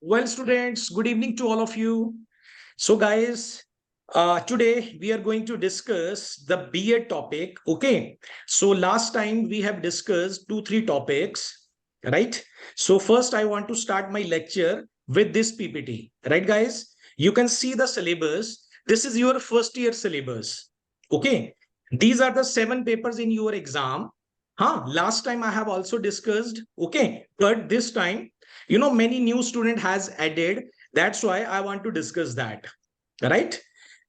Well, students, good evening to all of you. So, guys, today we are going to discuss the BEd topic. Okay. So, last time we have discussed three topics, right? So, first, I want to start my lecture with this PPT, right, guys? You can see the syllabus. This is your first year syllabus. Okay. These are the 7 papers in your exam. Last time I have also discussed. Okay. But this time, many new student has added. That's why I want to discuss that, right?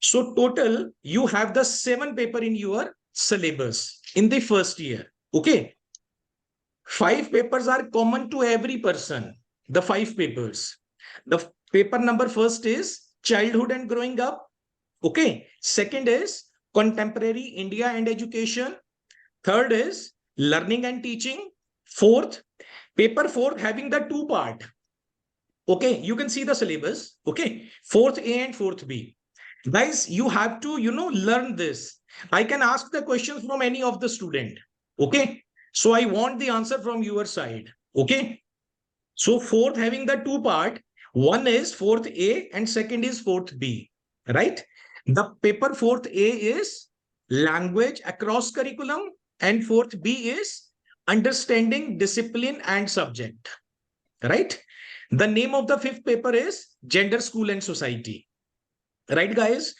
So total you have the 7 paper in your syllabus in the first year. Okay, 5 papers are common to every person. The 5 papers, the paper number first is childhood and growing up. Okay, second is contemporary India and education. Third is learning and teaching. Fourth, paper fourth having the two part. Okay, you can see the syllabus. Okay, fourth A and fourth B. Guys, you have to, learn this. I can ask the questions from any of the student. Okay, so I want the answer from your side. Okay, so fourth having the two part, one is fourth A and second is fourth B, right? The paper fourth A is language across curriculum and fourth B is understanding discipline and subject, right? The name of the fifth paper is Gender, School and Society. Right, guys?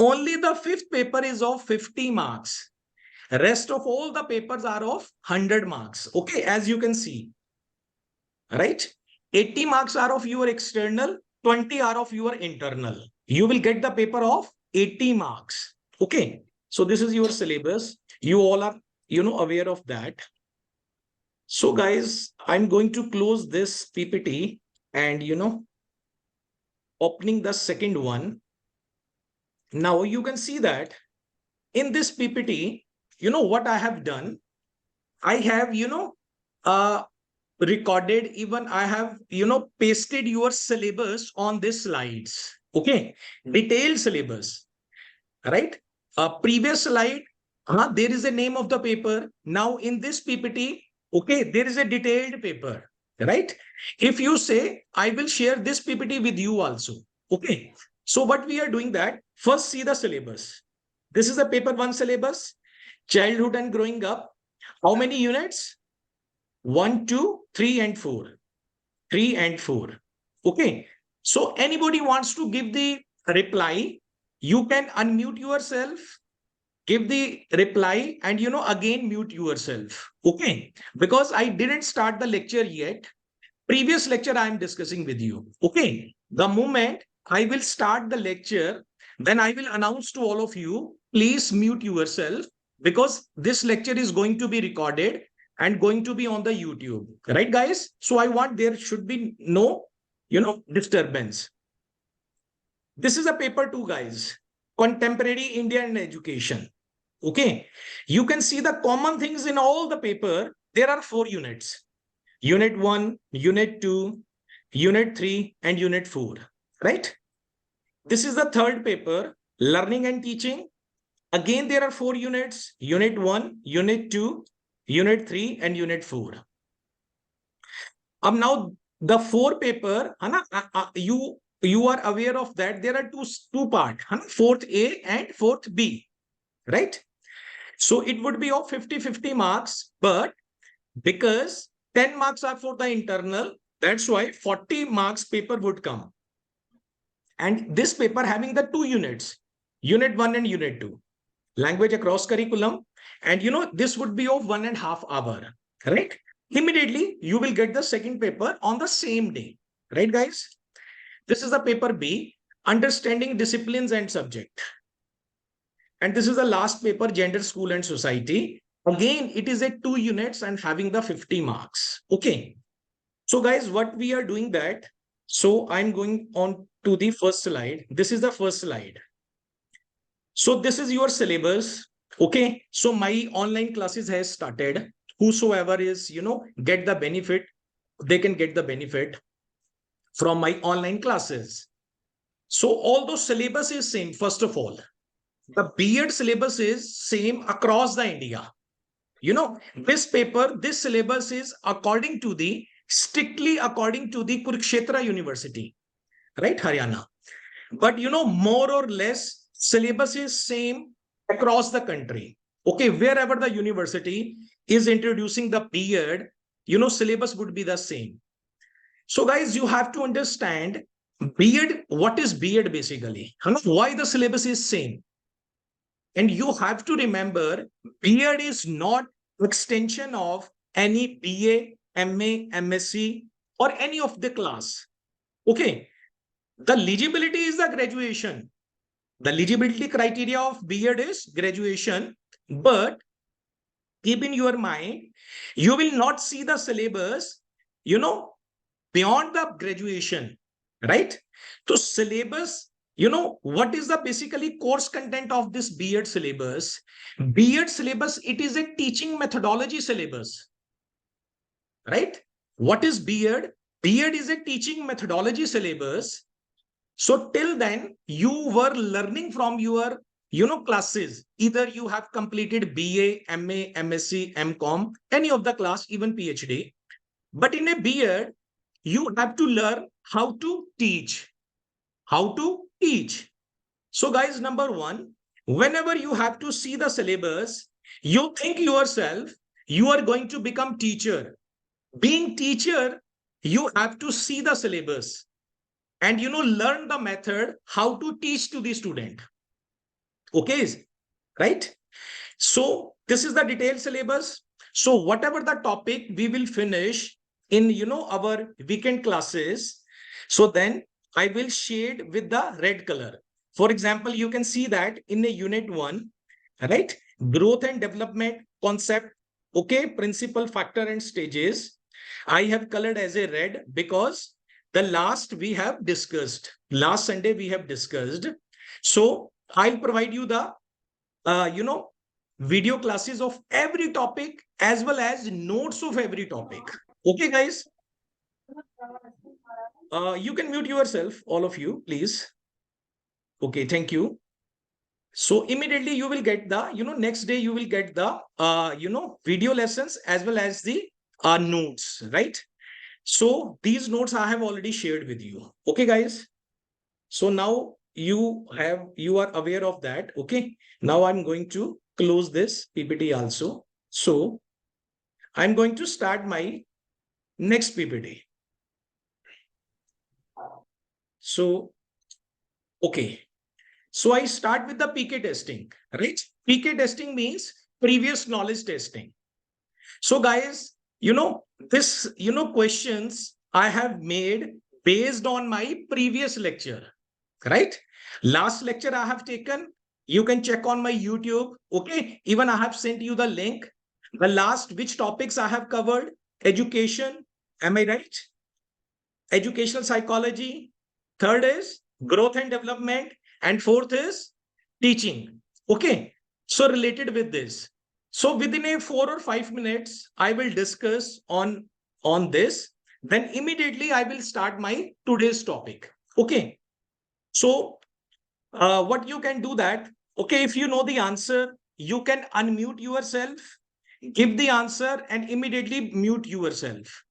Only the fifth paper is of 50 marks. Rest of all the papers are of 100 marks. Okay, as you can see, right? 80 marks are of your external, 20 are of your internal. You will get the paper of 80 marks. Okay, so this is your syllabus. You all are, aware of that. So, guys, I'm going to close this PPT and, opening the second one. Now you can see that in this PPT, what I have done? I have, uh, recorded, even I have, pasted your syllabus on these slides. Okay. Detailed syllabus, right? Previous slide, there is a name of the paper. Now in this PPT, okay, there is a detailed paper, right? If you say, I will share this PPT with you also. Okay. So what we are doing that, first see the syllabus. This is the paper one syllabus, childhood and growing up. How many units? 1, 2, 3, and 4. 3 and 4. Okay. So anybody wants to give the reply, you can unmute yourself, give the reply, and again mute yourself. Okay. Because I didn't start the lecture yet. Previous lecture I am discussing with you. Okay. The moment I will start the lecture, then I will announce to all of you, please mute yourself because this lecture is going to be recorded and going to be on the YouTube. Right, guys? So I want there should be no, disturbance. This is a paper 2, guys. Contemporary Indian education. Okay. You can see the common things in all the paper. There are 4 units. Unit 1, Unit 2, Unit 3, and Unit 4. Right? This is the third paper, learning and teaching. Again, there are 4 units, Unit 1, Unit 2, Unit 3, and Unit 4. Now, the 4 paper, you are aware of that. There are two part, fourth A and fourth B, right? So it would be of 50-50 marks, but because 10 marks are for the internal, that's why 40 marks paper would come. And this paper having the 2 units, Unit 1 and Unit 2, language across curriculum. And this would be of 1.5 hours, right? Immediately, you will get the second paper on the same day, right, guys? This is the paper B, understanding disciplines and subject. And this is the last paper, gender, school and society. Again, it is a 2 units and having the 50 marks. Okay. So guys, what we are doing that. So I'm going on to the first slide. This is the first slide. So this is your syllabus. Okay. So my online classes has started. Whosoever is, get the benefit, they can get the benefit from my online classes. So although syllabus is same, first of all, the BEd syllabus is same across the India. This paper, this syllabus is according to the strictly according to the Kurukshetra University, right, Haryana. But more or less syllabus is same across the country. Okay, wherever the university is introducing the B.Ed, syllabus would be the same. So guys, you have to understand B.Ed, what is B.Ed basically? Why the syllabus is same? And you have to remember, B.Ed is not extension of any BA, MA, MSc, or any of the class. Okay, the eligibility is the graduation. The eligibility criteria of B.Ed is graduation, but keep in your mind, you will not see the syllabus, beyond the graduation, right? So syllabus, what is the basically course content of this B.Ed syllabus? B.Ed syllabus, it is a teaching methodology syllabus, right? What is B.Ed? B.Ed is a teaching methodology syllabus. So till then, you were learning from your, classes. Either you have completed BA, MA, MSc, MCom, any of the class, even PhD. But in a B.Ed, you have to learn how to teach. How to teach. So guys, number one, whenever you have to see the syllabus, you think yourself, you are going to become teacher. Being teacher, you have to see the syllabus and learn the method how to teach to the student. Okay, right? So this is the detailed syllabus. So whatever the topic we will finish in our weekend classes, so then I will shade with the red color. For example, you can see that in a unit 1, right? Growth and development concept, okay, principal factor and stages. I have colored as a red because the last we have discussed, last Sunday we have discussed. So I'll provide you the, video classes of every topic as well as notes of every topic. Okay, guys? You can mute yourself, all of you, please. Okay, thank you. So immediately you will get the, next day you will get the, video lessons as well as the notes, right? So these notes I have already shared with you. Okay, guys? So now you are aware of that. Okay. Now I'm going to close this PPT also. So I'm going to start my next PPT. So, okay. So I start with the PK testing, right? PK testing means previous knowledge testing. So guys, this, questions I have made based on my previous lecture, right? Last lecture I have taken, you can check on my YouTube. Okay. Even I have sent you the link. The last, which topics I have covered? Education. Am I right? Educational psychology. Third is growth and development. And fourth is teaching. Okay. So related with this. So within a 4 or 5 minutes, I will discuss on this. Then immediately I will start my today's topic. Okay. So what you can do that, okay, if you know the answer, you can unmute yourself, give the answer and immediately mute yourself.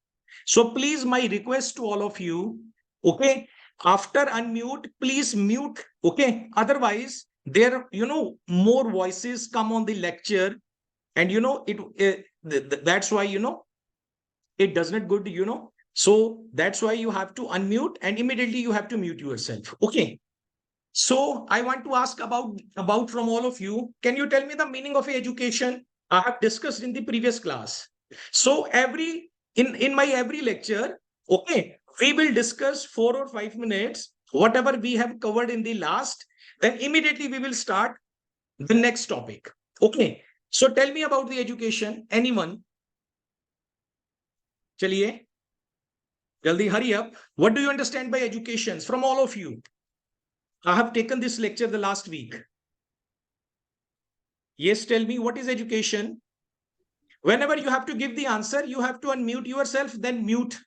So please, my request to all of you, okay, after unmute, please mute, okay, otherwise there, more voices come on the lecture and that's why, it does not good, so that's why you have to unmute and immediately you have to mute yourself. Okay. So I want to ask about from all of you. Can you tell me the meaning of education? I have discussed in the previous class. So in my every lecture, okay, we will discuss 4 or 5 minutes whatever we have covered in the last. Then immediately we will start the next topic. Okay. So tell me about the education. Anyone? Chaliye. Jaldi, hurry up. What do you understand by education from all of you? I have taken this lecture the last week. Yes, tell me, what is education? Whenever you have to give the answer, you have to unmute yourself, then mute,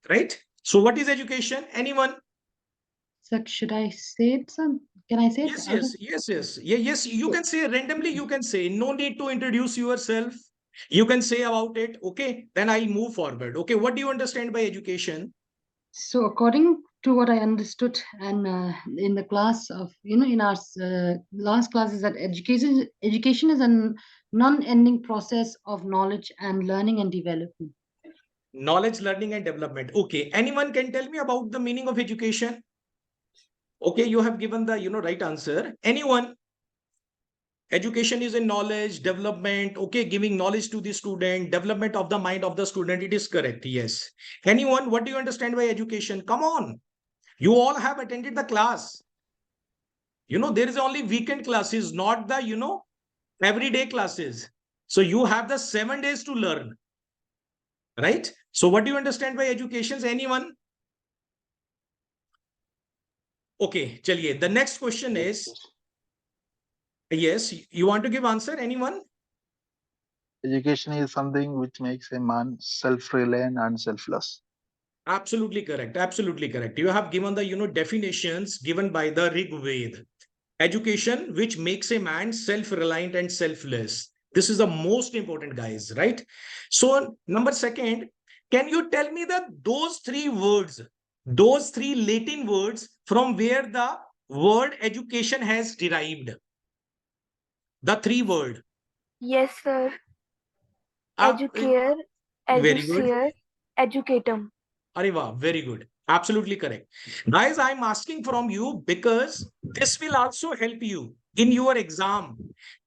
right? So what is education? Anyone? So should I say it some? Can I say it? Yes. Yeah, yes, you can say randomly, you can say. No need to introduce yourself. you can say about it. Okay, then I'll move forward. Okay, what do you understand by education? So according to what I understood, and in the class of in our last class, is that education is a non-ending process of knowledge and learning and development. Knowledge, learning, and development. Okay, anyone can tell me about the meaning of education? Okay, you have given the right answer. Anyone? Education is in knowledge, development. Okay, giving knowledge to the student, development of the mind of the student. It is correct. Yes. Anyone? What do you understand by education? Come on. You all have attended the class. There is only weekend classes, not the everyday classes. So you have the 7 days to learn, right? So what do you understand by education? Anyone? Okay, chaliye. The next question is, yes, you want to give answer? Anyone? Education is something which makes a man self-reliant and selfless. Absolutely correct. Absolutely correct. You have given the definitions given by the Rig Veda. Education which makes a man self-reliant and selfless. This is the most important, guys, right? So number second, can you tell me that those three words, those three Latin words from where the word education has derived? The three word. Yes, sir. Uh, Educare, very good. educere, educatum. Ariva, very good. Absolutely correct. Guys, I'm asking from you because this will also help you in your exam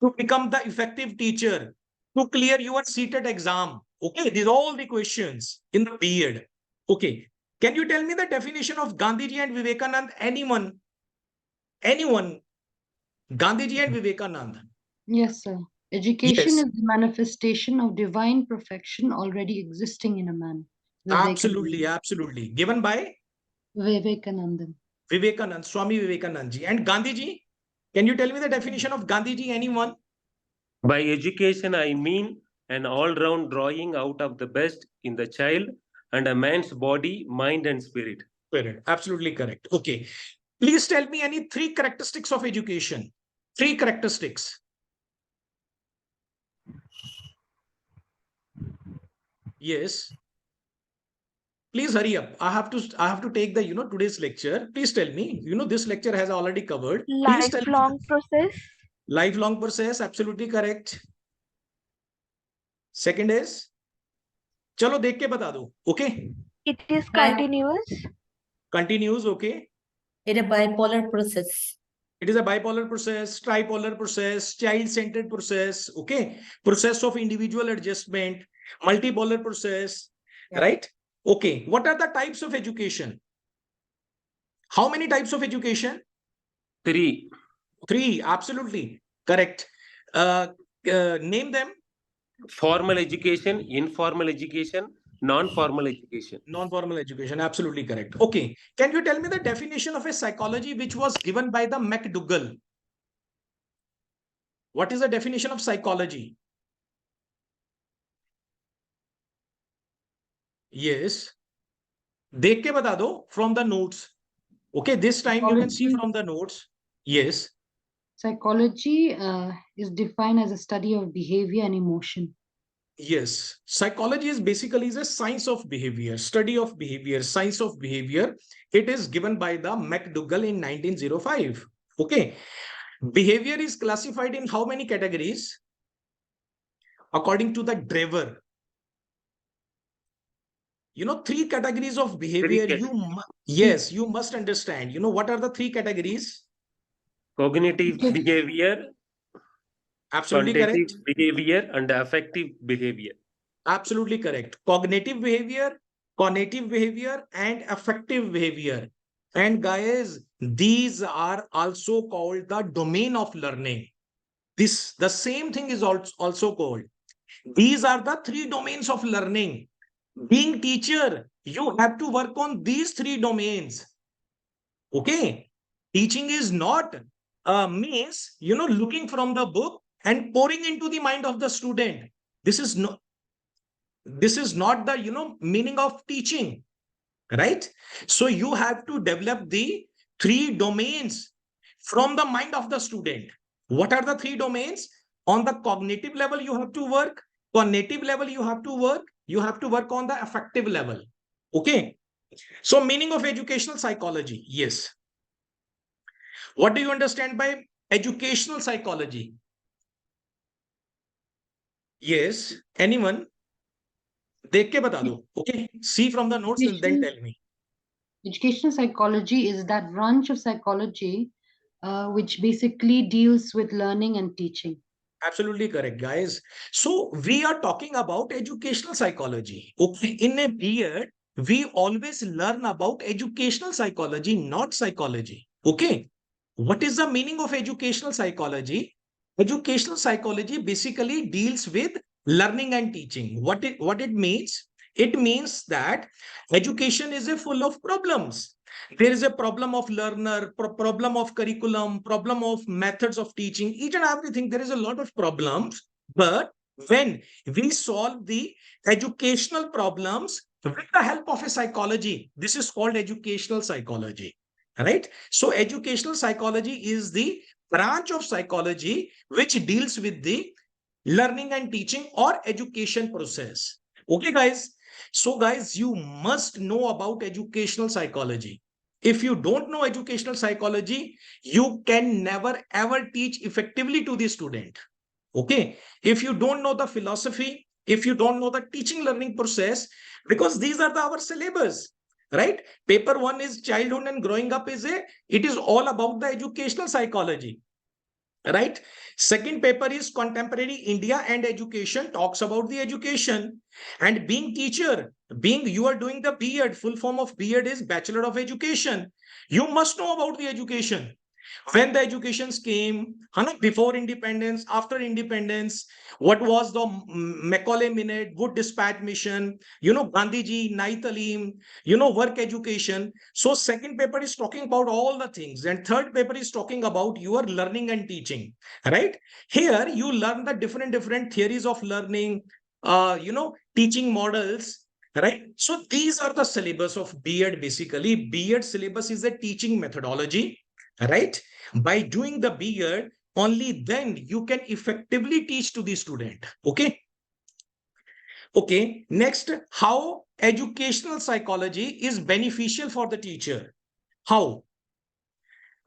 to become the effective teacher, to clear your seated exam. Okay, these are all the questions in the period. Okay. Can you tell me the definition of Gandhiji and Vivekanand? Anyone? Anyone? Gandhiji and Vivekanand. Yes, sir. Education Yes, is the manifestation of divine perfection already existing in a man. absolutely, Vivekananda. absolutely. Given by Vivekanandan. Vivekanand, Swami Vivekanand ji. And Gandhiji? Can you tell me the definition of Gandhiji? Anyone? By education, I mean an all round drawing out of the best in the child and a man's body, mind, and spirit. Correct. Absolutely correct. Okay. Please tell me any three characteristics of education. Three characteristics. Yes. Please hurry up. I have to take the today's lecture. Please tell me. This lecture has already covered. Please tell me. Lifelong process. Lifelong process. Absolutely correct. Second is, चलो देख के बता दो. Okay. It is continuous. Continues. Okay. It's a bipolar process. It is a bipolar process, tripolar process, child-centered process, okay? Process of individual adjustment, multipolar process, Yeah. right? Okay. What are the types of education? How many types of education? 3. Three. Absolutely correct. Name them. Formal education, informal education, non formal education. Non-formal education. Absolutely correct. Okay. Can you tell me the definition of a psychology which was given by the McDougall? What is the definition of psychology? Yes. देख के बता दो from the notes. Okay, this time you can see from the notes. Yes. Psychology is defined as a study of behavior and emotion. Yes. Psychology is basically the science of behavior, study of behavior, science of behavior. It is given by the McDougall in 1905. Okay. Behavior is classified in how many categories? According to the Drever. Three categories of behavior. Yes, you must understand. What are the three categories? Cognitive behavior, Absolutely quantitative correct. behavior, and affective behavior. Absolutely correct. Cognitive behavior, cognitive behavior, and affective behavior. And guys, these are also called the domain of learning. The same thing is also called. These are the three domains of learning. Being teacher, you have to work on these three domains. Okay. Teaching is not means, looking from the book and pouring into the mind of the student. This is not the meaning of teaching, right? So you have to develop the three domains from the mind of the student. What are the three domains? On the cognitive level you have to work, Cognitive level you have to work on the affective level. Okay. So meaning of educational psychology. Yes. What do you understand by educational psychology? Yes. Anyone? देख के बता दो. Okay. See from the notes and then tell me. Educational psychology is that branch of psychology which basically deals with learning and teaching. Absolutely correct, guys. So we are talking about educational psychology. Okay. In a period, we always learn about educational psychology, not psychology. Okay. What is the meaning of educational psychology? Educational psychology basically deals with learning and teaching. What it means? It means that education is a full of problems. There is a problem of learner, problem of curriculum, problem of methods of teaching, each and everything. There is a lot of problems. But when we solve the educational problems with the help of a psychology, this is called educational psychology. Right? So educational psychology is the branch of psychology which deals with the learning and teaching or education process. Okay, guys. So, guys, you must know about educational psychology. If you don't know educational psychology, you can never ever teach effectively to the student. Okay. If you don't know the philosophy, if you don't know the teaching learning process, because these are our syllabus, right? Paper one is childhood and growing up it is all about the educational psychology. Right. Second paper is contemporary India and education, talks about the education. And being teacher, being you are doing the B.Ed, full form of B.Ed is Bachelor of Education. You must know about the education. When the educations came, before independence, after independence, what was the Macaulay Minute, Wood Dispatch Mission, Gandhiji, Nai Talim, work education. So second paper is talking about all the things. And third paper is talking about your learning and teaching, right? Here you learn the different theories of learning, teaching models, right? So these are the syllabus of B.Ed basically. B.Ed syllabus is a teaching methodology, right? By doing the B.Ed, only then you can effectively teach to the student. Okay. Okay. Next, how educational psychology is beneficial for the teacher. How?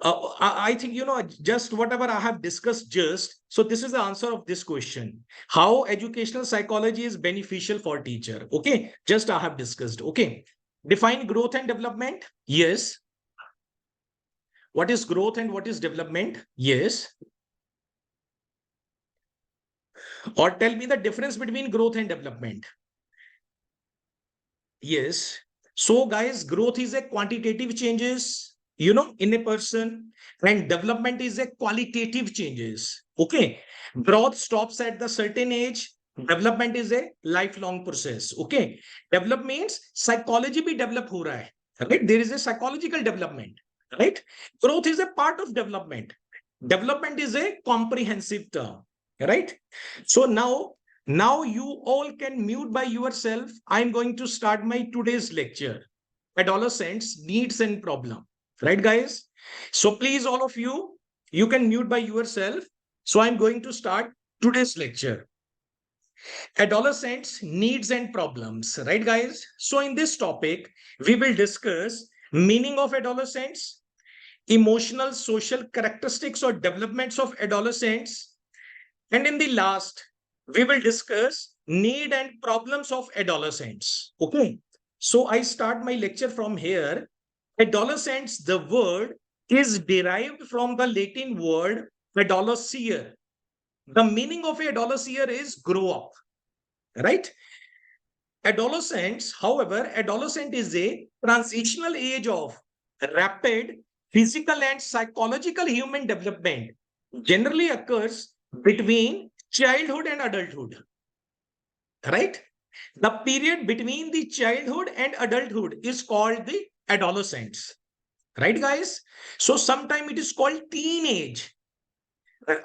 I think, just whatever I have discussed just, so this is the answer of this question. How educational psychology is beneficial for teacher. Okay. Just I have discussed. Okay. Define growth and development. Yes. What is growth and what is development? Yes. Or tell me the difference between growth and development. Yes. So, guys, growth is a quantitative changes, in a person, and development is a qualitative changes. Okay. Growth stops at the certain age. Development is a lifelong process. Okay. Develop means psychology be develop ho raha hai. Right? There is a psychological development. Right? Growth is a part of development. Development is a comprehensive term. Right? So now you all can mute by yourself. I'm going to start my today's lecture. Adolescents, needs and problem. Right, guys? So please, all of you, you can mute by yourself. So I'm going to start today's lecture. Adolescents, needs and problems. Right, guys? So in this topic, we will discuss meaning of adolescents, emotional, social characteristics or developments of adolescents, and in the last, we will discuss need and problems of adolescents. Okay. So I start my lecture from here. Adolescents, the word is derived from the Latin word adolescere. The meaning of adolescere is grow up, right? Adolescents, however, adolescent is a transitional age of rapid physical and psychological human development, generally occurs between childhood and adulthood, right? The period between the childhood and adulthood is called the adolescence, right, guys? So sometime it is called teenage.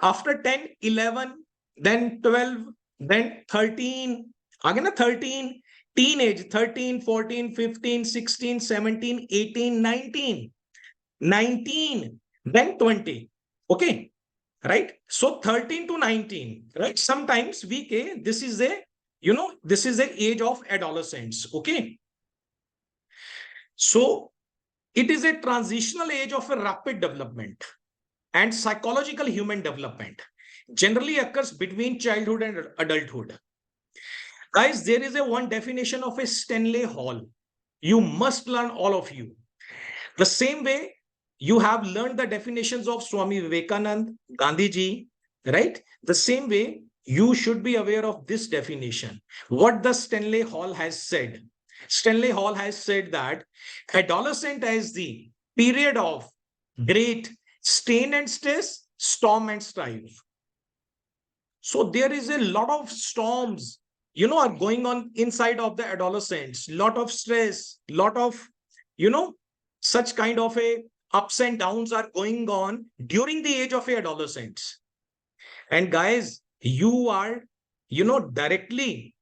After 10, 11, then 12, then 13, again a 13, teenage, 13, 14, 15, 16, 17, 18, 19, 19, then 20. Okay. right? So 13 to 19, right? Sometimes we say this is a, this is the age of adolescents, okay? So it is a transitional age of a rapid development and psychological human development, generally occurs between childhood and adulthood. Guys, there is a one definition of a Stanley Hall. You must learn, all of you. The same way you have learned the definitions of Swami Vivekanand, Gandhi ji, right? The same way you should be aware of this definition. What the Stanley Hall has said. Stanley Hall has said that adolescent is the period of great strain and stress, storm and strife. So there is a lot of storms, are going on inside of the adolescents, lot of stress, lot of, you know, such kind of a ups and downs are going on during the age of a adolescents. And guys, you are, directly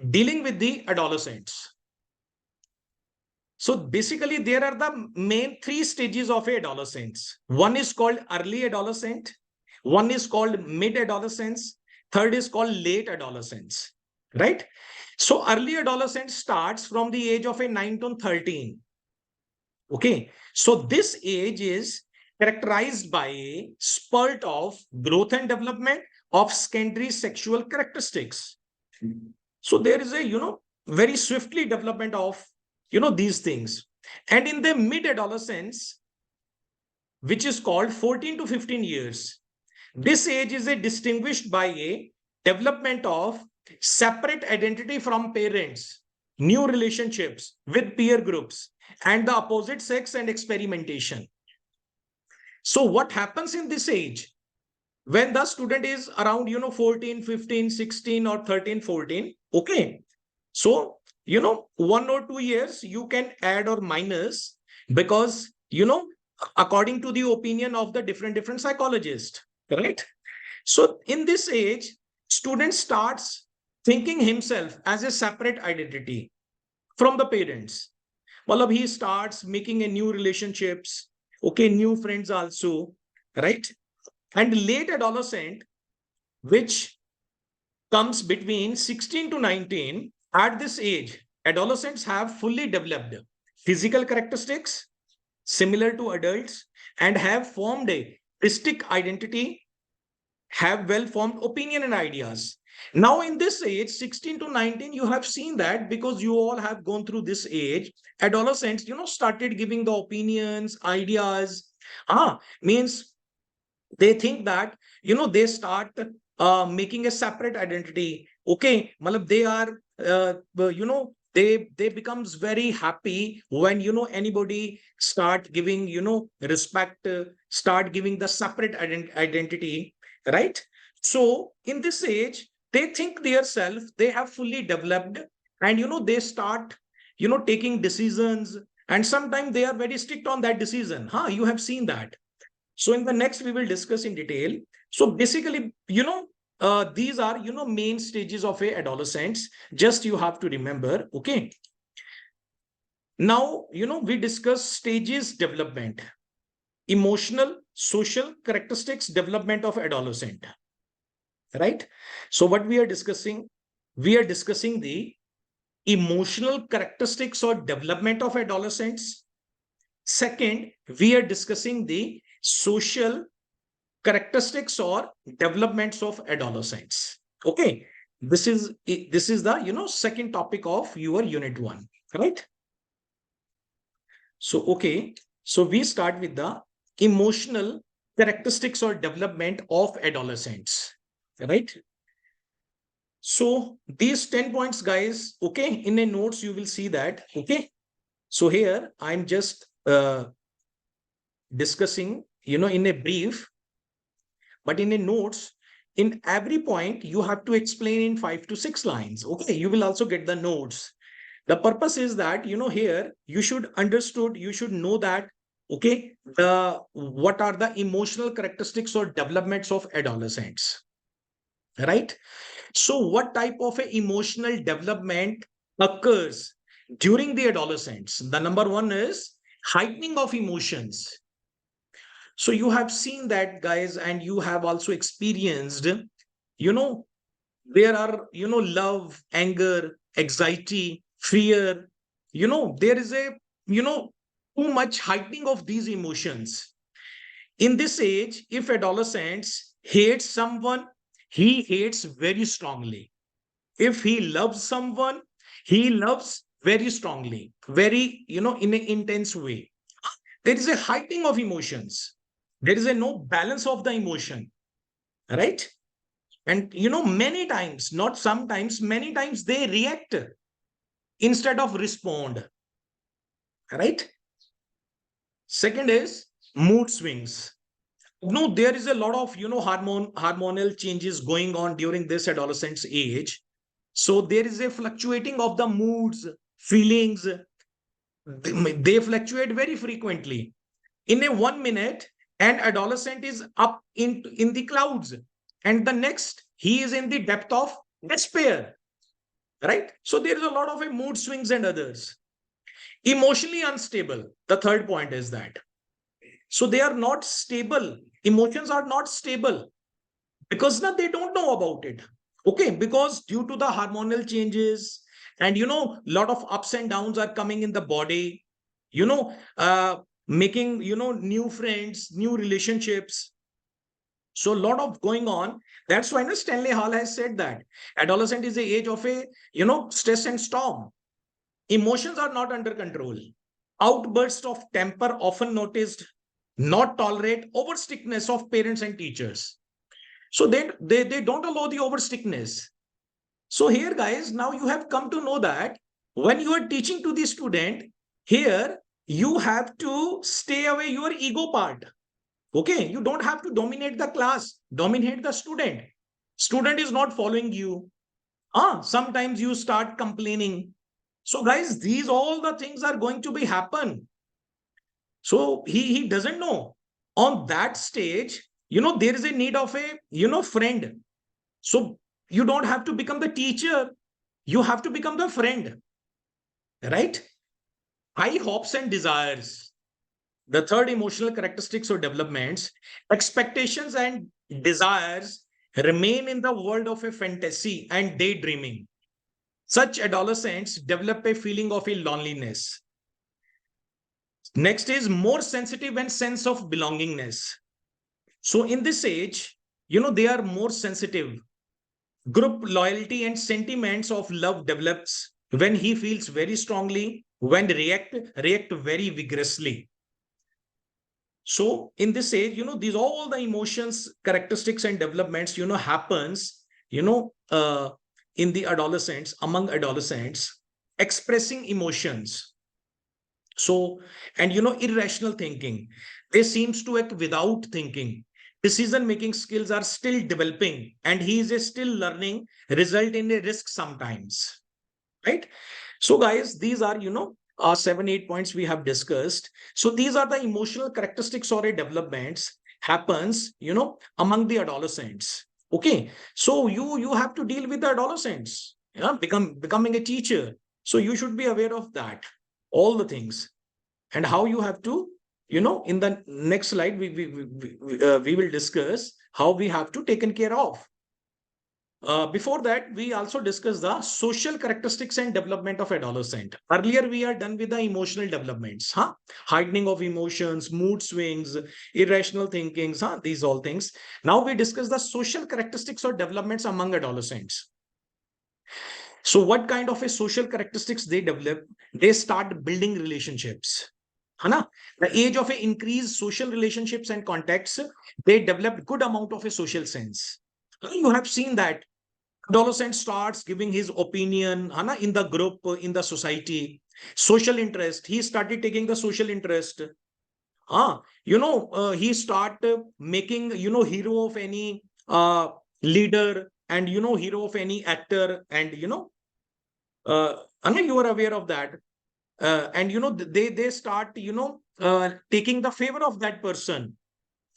dealing with the adolescents. So basically, there are the main three stages of a adolescence. One is called early adolescent, one is called mid adolescence, third is called late adolescence, right? So early adolescence starts from the age of a 9 to 13. Okay, so this age is characterized by a spurt of growth and development of secondary sexual characteristics. So there is a, very swiftly development of, these things. And in the mid adolescence, which is called 14 to 15 years, this age is a distinguished by a development of separate identity from parents, new relationships with peer groups, and the opposite sex and experimentation. So what happens in this age? When the student is around, 14, 15, 16 or 13, 14, okay. So, 1 or 2 years you can add or minus because, according to the opinion of the different psychologists, right? So in this age, student starts thinking himself as a separate identity from the parents. Well, he starts making a new relationships, okay, new friends also, right? And late adolescent, which comes between 16 to 19, at this age, adolescents have fully developed physical characteristics similar to adults and have formed a distinct identity, have well-formed opinion and ideas. Now, in this age, 16 to 19, you have seen that because you all have gone through this age, adolescents, started giving the opinions, ideas. Means they think that, they start making a separate identity. Okay, malab they are, they becomes very happy when, anybody start giving, respect, start giving the separate identity, right? So in this age, they think their self, they have fully developed, and, they start, taking decisions, and sometimes they are very strict on that decision. You have seen that. So in the next, we will discuss in detail. So basically, these are, main stages of a adolescence. Just you have to remember, okay? Now, we discuss stages development, emotional, social characteristics, development of adolescent, right? So what we are discussing the emotional characteristics or development of adolescents. Second, we are discussing the social characteristics or developments of adolescents. Okay, this is the second topic of your unit 1, right? So okay, so we start with the emotional characteristics or development of adolescents, right? So these 10 points, guys, okay, in a notes you will see that. Okay, so here I'm just discussing, in a brief, but in a notes, in every point, you have to explain in 5 to 6 lines. Okay, you will also get the notes. The purpose is that, here you should you should know that, okay, what are the emotional characteristics or developments of adolescents, right? So what type of a emotional development occurs during the adolescence? The number one is heightening of emotions. So you have seen that, guys, and you have also experienced, you know, there are, love, anger, anxiety, fear, there is a, too much heightening of these emotions. In this age, if adolescents hate someone, he hates very strongly. If he loves someone, he loves very strongly, very, in an intense way. There is a heightening of emotions. There is a no balance of the emotion, right? And many times, not sometimes, many times they react instead of respond, right? Second is mood swings. No, there is a lot of hormonal changes going on during this adolescence age. So there is a fluctuating of the moods, feelings. They fluctuate very frequently. In a 1 minute, an adolescent is up in the clouds, and the next he is in the depth of despair, right? So there is a lot of mood swings and others. Emotionally unstable. The third point is that. So they are not stable. Emotions are not stable because now they don't know about it. Okay, because due to the hormonal changes and lot of ups and downs are coming in the body, you know, making new friends, new relationships. So a lot of going on. That's why Stanley Hall has said that adolescent is the age of a stress and storm. Emotions are not under control. Outbursts of temper often noticed, not tolerate overstrictness of parents and teachers. So they don't allow the overstrictness. So here, guys, now you have come to know that when you are teaching to the student, here you have to stay away your ego part. Okay, you don't have to dominate the class, dominate the student. Student is not following you. Sometimes you start complaining. So, guys, these all the things are going to be happen. So he doesn't know. On that stage, there is a need of a friend. So you don't have to become the teacher, you have to become the friend, right? High hopes and desires. The third emotional characteristics or developments, expectations and desires remain in the world of a fantasy and daydreaming. Such adolescents develop a feeling of a loneliness. Next is more sensitive and sense of belongingness. So in this age, they are more sensitive. Group loyalty and sentiments of love develops when he feels very strongly, when react very vigorously. So in this age, these all the emotions, characteristics, and developments, happens, in the adolescents, among adolescents, expressing emotions. So, and irrational thinking. They seems to act without thinking. Decision making skills are still developing, and he is still learning, result in a risk sometimes. Right? So, guys, these are 7 8 points we have discussed. So these are the emotional characteristics or a developments happens, among the adolescents. Okay. So you have to deal with the adolescents, becoming a teacher. So you should be aware of that, all the things, and how you have to, in the next slide, we will discuss how we have to taken care of. Before that, we also discuss the social characteristics and development of adolescent. Earlier, we are done with the emotional developments, heightening of emotions, mood swings, irrational thinkings, these all things. Now we discuss the social characteristics or developments among adolescents. So what kind of a social characteristics they develop? They start building relationships. The age of a increased social relationships and contacts, they develop good amount of a social sense. You have seen that adolescent starts giving his opinion in the group, in the society. Social interest, he started taking the social interest. He start making hero of any leader, and hero of any actor, and you are aware of that. And they start taking the favor of that person,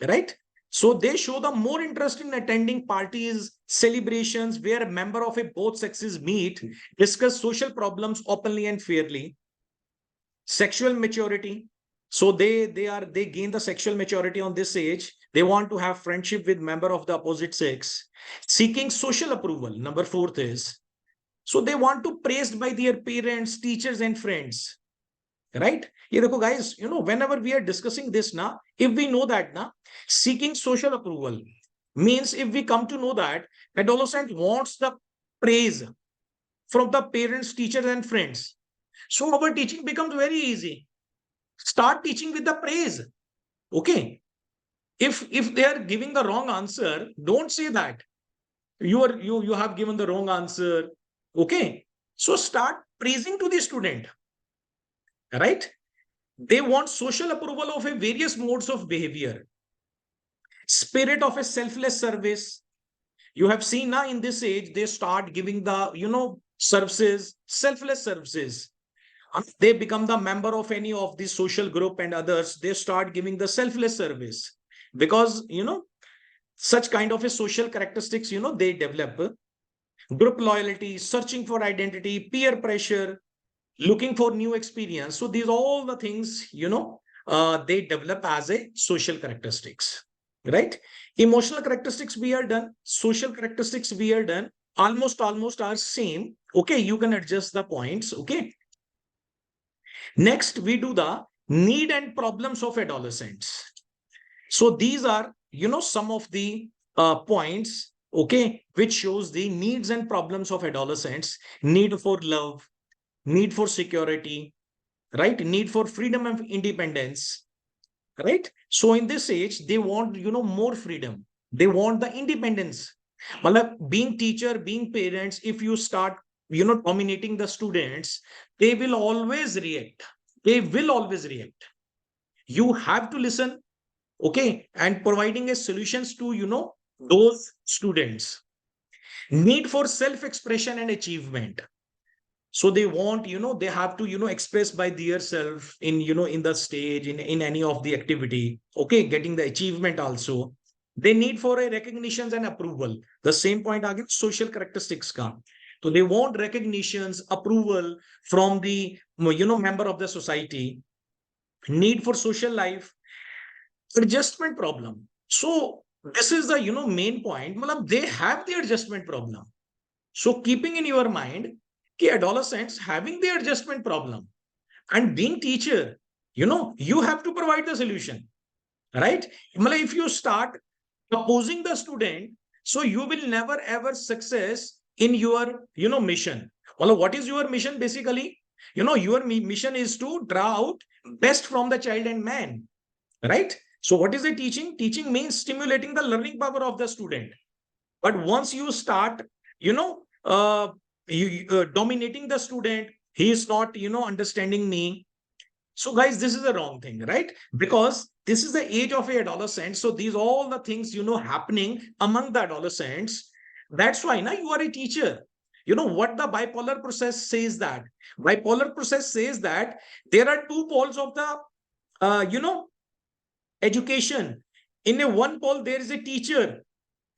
right? So they show the more interest in attending parties, celebrations where a member of a both sexes meet, discuss social problems openly and fairly. Sexual maturity. So they gain the sexual maturity on this age. They want to have friendship with member of the opposite sex. Seeking social approval. Number fourth is, so they want to praised by their parents, teachers, and friends. Right? ये देखो guys, whenever we are discussing this now, if we know that now, seeking social approval means if we come to know that adolescent wants the praise from the parents, teachers, and friends. So our teaching becomes very easy. Start teaching with the praise. Okay. If they are giving the wrong answer, don't say that. You have given the wrong answer. Okay. So start praising to the student. Right? They want social approval of a various modes of behavior. Spirit of a selfless service. You have seen now in this age, they start giving the, services, selfless services. They become the member of any of the social group and others. They start giving the selfless service because, such kind of a social characteristics, they develop. Group loyalty, searching for identity, peer pressure, looking for new experience. So these all the things, they develop as a social characteristics, right? Emotional characteristics we are done. Social characteristics we are done. Almost are same. Okay, you can adjust the points. Okay. Next, we do the need and problems of adolescents. So these are, some of the points, okay, which shows the needs and problems of adolescents. Need for love, need for security, right? Need for freedom and independence, right? So in this age, they want, more freedom. They want the independence. Being teacher, being parents, if you start, dominating the students, they will always react. They will always react. You have to listen, okay, and providing a solutions to, those students. Need for self-expression and achievement. So they want, they have to, express by their self in, in the stage, in any of the activity, okay, getting the achievement also. They need for a recognitions and approval. The same point again, social characteristics come. So they want recognitions, approval from the, member of the society. Need for social life, adjustment problem. So this is the, main point. They have the adjustment problem. So keeping in your mind, adolescents having the adjustment problem and being teacher, you have to provide the solution, right? If you start opposing the student, so you will never ever success in your, mission. Well, what is your mission basically? Your mission is to draw out best from the child and man, right? So what is the teaching? Teaching means stimulating the learning power of the student. But once you start, dominating the student, he is not, understanding me. So guys, this is the wrong thing, right? Because this is the age of a adolescent. So these all the things, happening among the adolescents. That's why now you are a teacher. You know what the bipolar process says that? Bipolar process says that there are two poles of the, education. In a one pole, there is a teacher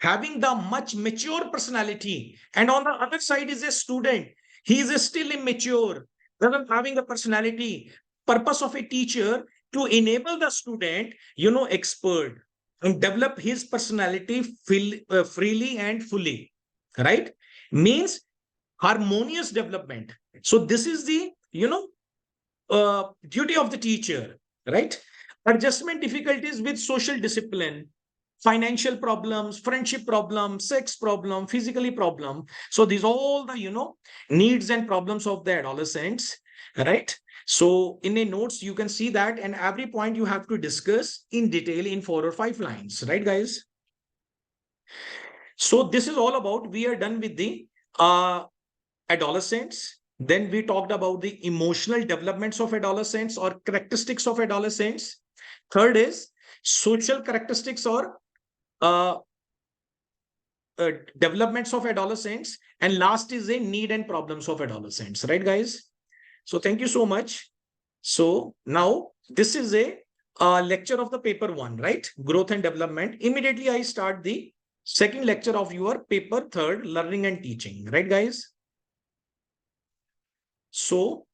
having the much mature personality, and on the other side is a student. He is still immature, doesn't having a personality. Purpose of a teacher to enable the student, expert and develop his personality freely and fully, right? Means harmonious development. So this is the, duty of the teacher, right? Adjustment difficulties with social discipline, financial problems, friendship problem, sex problem, physically problem. So these all the, needs and problems of the adolescents, right? So in a notes, you can see that, and every point you have to discuss in detail in 4 or 5 lines, right, guys? So this is all about, we are done with the adolescents. Then we talked about the emotional developments of adolescents or characteristics of adolescents. Third is social characteristics or uh, developments of adolescents. And last is a need and problems of adolescents, right, guys? So thank you so much. So now this is a lecture of the paper 1, right? Growth and development. Immediately I start the second lecture of your paper 3rd, learning and teaching, right, guys? So